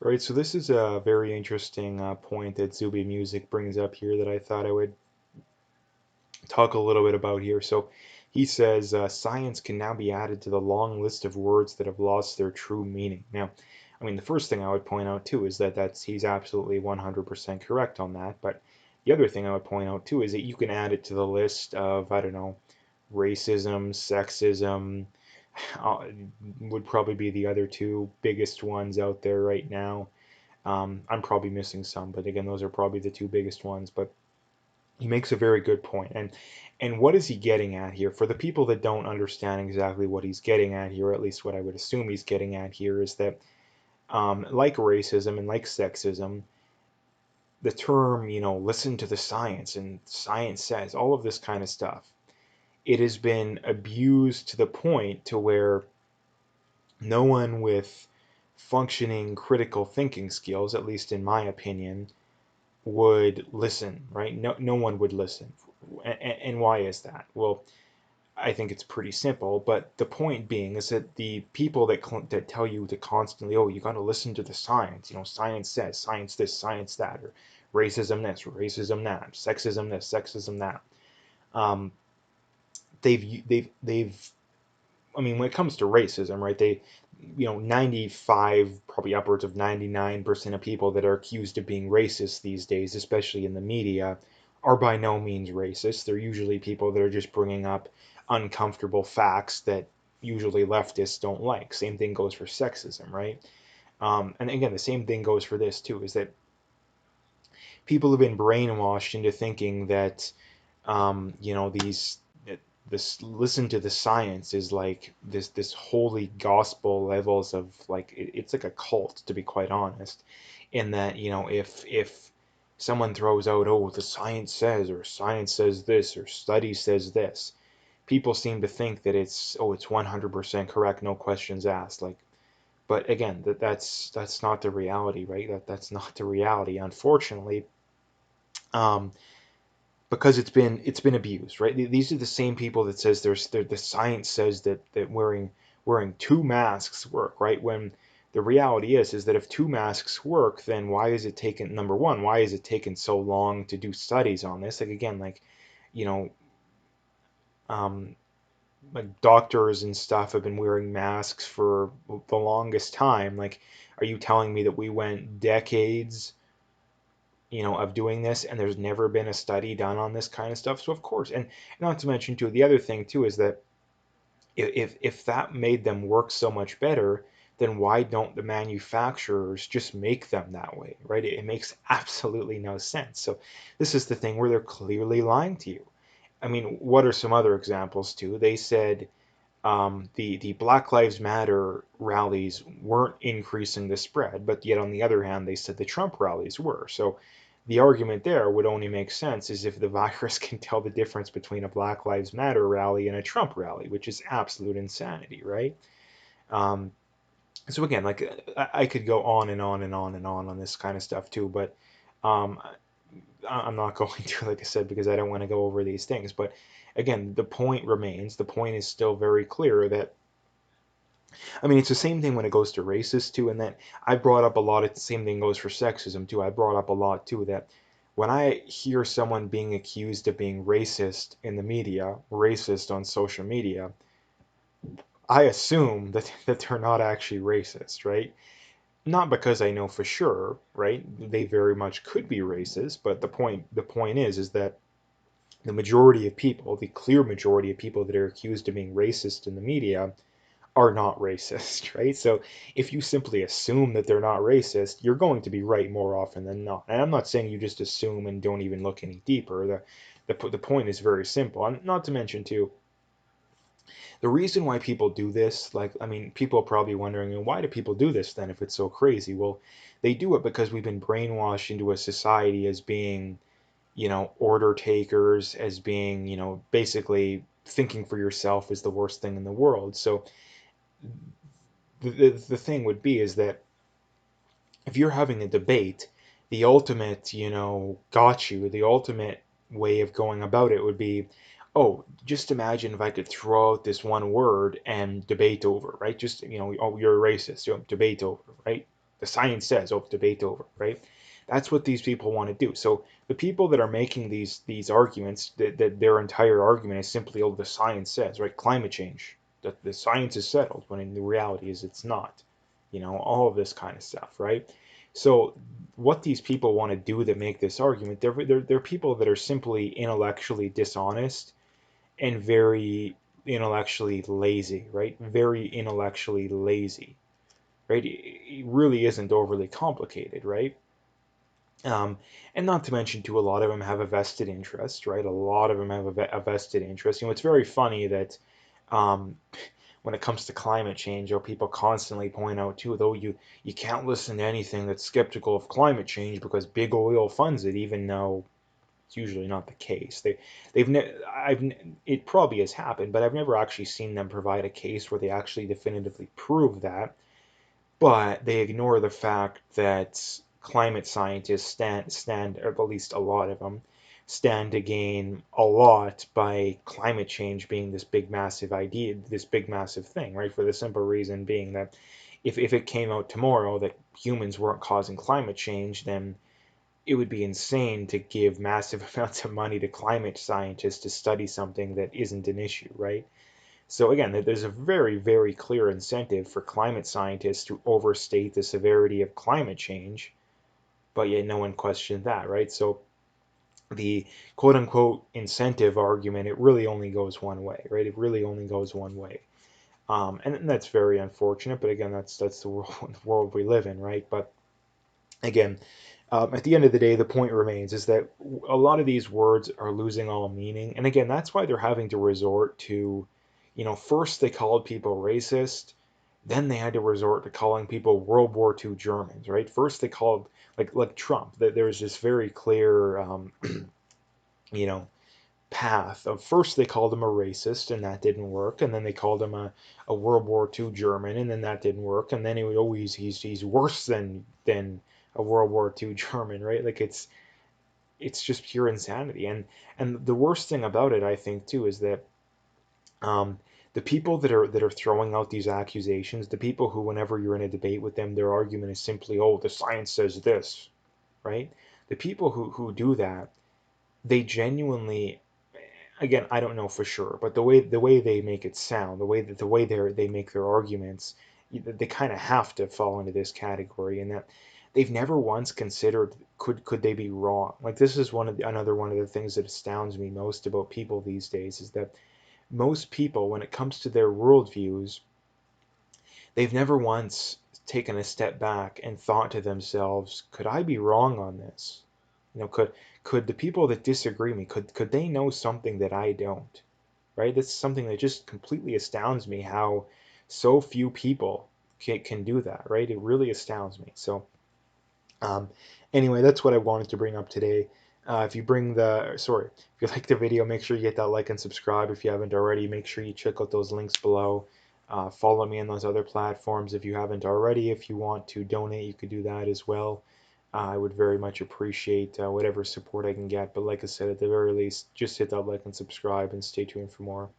Right, so this is a very interesting point that Zuby Music brings up here that I thought I would talk a little bit about here. So he says science can now be added to the long list of words that have lost their true meaning. Now, I mean, the first thing I would point out too is that he's absolutely 100% correct on that. But the other thing I would point out too is that you can add it to the list of, I don't know, racism, sexism, uh, would probably be the other two biggest ones out there right now. I'm probably missing some, but again, those are probably the two biggest ones. But he makes a very good point. And what is he getting at here? For the people that don't understand exactly what he's getting at here, at least what I would assume he's getting at here, is that like racism and like sexism, the term, listen to the science and science says, all of this kind of stuff, it has been abused to the point to where no one with functioning critical thinking skills, at least in my opinion, would listen, right? No one would listen. And why is that? Well, I think it's pretty simple, but the point being is that the people that tell you to constantly, oh, you got to listen to the science, science says, science this, science that, or racism this, racism that, sexism this, sexism that. Um, they've I mean, when it comes to racism, right? 95, probably upwards of 99% of people that are accused of being racist these days, especially in the media, are by no means racist. They're usually people that are just bringing up uncomfortable facts that usually leftists don't like. Same thing goes for sexism, right? And again, the same thing goes for this too, is that people have been brainwashed into thinking that these this listen to the science is like this holy gospel levels of like it's like a cult, to be quite honest, in that if someone throws out, oh, the science says, or science says this, or study says this, people seem to think that it's 100% correct, no questions asked. Like, but again, that's not the reality, right? That's not the reality, unfortunately. um because it's been abused, right? These are the same people that says the science says that wearing two masks work, right? When the reality is that if two masks work, then why is it taken, number one, why is it taken so long to do studies on this? Like, again, like, you know, um, like doctors and stuff have been wearing masks for the longest time. Like, are you telling me that we went decades of doing this and there's never been a study done on this kind of stuff? So of course, and not to mention too, the other thing too is that if that made them work so much better, then why don't the manufacturers just make them that way, right? It makes absolutely no sense. So this is the thing where they're clearly lying to you. I mean, what are some other examples too? They said the Black Lives Matter rallies weren't increasing the spread, but yet on the other hand, they said the Trump rallies were. So the argument there would only make sense is if the virus can tell the difference between a Black Lives Matter rally and a Trump rally, which is absolute insanity, right? Um, so again, like I could go on and on and on and on this kind of stuff too, but um, I'm not going to, like I said, because I don't want to go over these things. But again, the point remains. The point is still very clear that I mean, it's the same thing when it goes to racist too, and that I brought up a lot of the same thing goes for sexism too. I brought up a lot too that when I hear someone being accused of being racist in the media, racist on social media, I assume that they're not actually racist, right? Not because I know for sure, right? They very much could be racist, but the point is that the majority of people, the clear majority of people that are accused of being racist in the media are not racist, right? So if you simply assume that they're not racist, you're going to be right more often than not. And I'm not saying you just assume and don't even look any deeper. The point is very simple. And not to mention too, the reason why people do this, like, I mean, people are probably wondering, why do people do this then if it's so crazy? Well, they do it because we've been brainwashed into a society as being, order takers, as being, basically thinking for yourself is the worst thing in the world. So the thing would be is that if you're having a debate, the ultimate, got you, the ultimate way of going about it would be, oh, just imagine if I could throw out this one word and debate over, right? Just, oh, you're a racist, debate over, right? The science says, oh, debate over, right? That's what these people want to do. So the people that are making these arguments, that their entire argument is simply, oh, the science says, right? Climate change, that the science is settled, when in the reality is it's not. All of this kind of stuff, right? So what these people want to do that make this argument, they're people that are simply intellectually dishonest and very intellectually lazy, right? Very intellectually lazy, right? It really isn't overly complicated, right? And not to mention, too, a lot of them have a vested interest, right? A lot of them have a vested interest. It's very funny that um, when it comes to climate change, people constantly point out too, though you can't listen to anything that's skeptical of climate change because big oil funds it, even though it's usually not the case. They've ne- I've it probably has happened, but I've never actually seen them provide a case where they actually definitively prove that. But they ignore the fact that climate scientists stand, or at least a lot of them, stand to gain a lot by climate change being this big massive idea, this big massive thing, right? For the simple reason being that if it came out tomorrow that humans weren't causing climate change, then it would be insane to give massive amounts of money to climate scientists to study something that isn't an issue, right? So again, there's a very, very clear incentive for climate scientists to overstate the severity of climate change, but yet no one questioned that, right? So the quote unquote incentive argument, it really only goes one way, right? It really only goes one way. And that's very unfortunate, but again, that's the world, the world we live in, right? But again, at the end of the day, the point remains is that a lot of these words are losing all meaning. And again, that's why they're having to resort to, first they called people racist, then they had to resort to calling people World War II Germans, right? First they called, like Trump, that there's this very clear, you know, path of first they called him a racist and that didn't work, and then they called him a World War II German and then that didn't work, and then he would always he's worse than a World War II German, right? Like it's just pure insanity. And the worst thing about it, I think, too, is that um, the people that are throwing out these accusations, the people who, whenever you're in a debate with them, their argument is simply, oh, the science says this, right? The people who do that, they genuinely, again, I don't know for sure, but the way they make it sound, the way they make their arguments, they kind of have to fall into this category, in that they've never once considered, could they be wrong? Like, this is another one of the things that astounds me most about people these days, is that most people, when it comes to their worldviews, they've never once taken a step back and thought to themselves, could I be wrong on this? Could the people that disagree me, could they know something that I don't? Right? That's something that just completely astounds me, how so few people can do that, right? It really astounds me. So, um, anyway, that's what I wanted to bring up today. If you like the video, make sure you hit that like and subscribe if you haven't already. Make sure you check out those links below. Follow me on those other platforms if you haven't already. If you want to donate, you could do that as well. I would very much appreciate whatever support I can get. But like I said, at the very least, just hit that like and subscribe and stay tuned for more.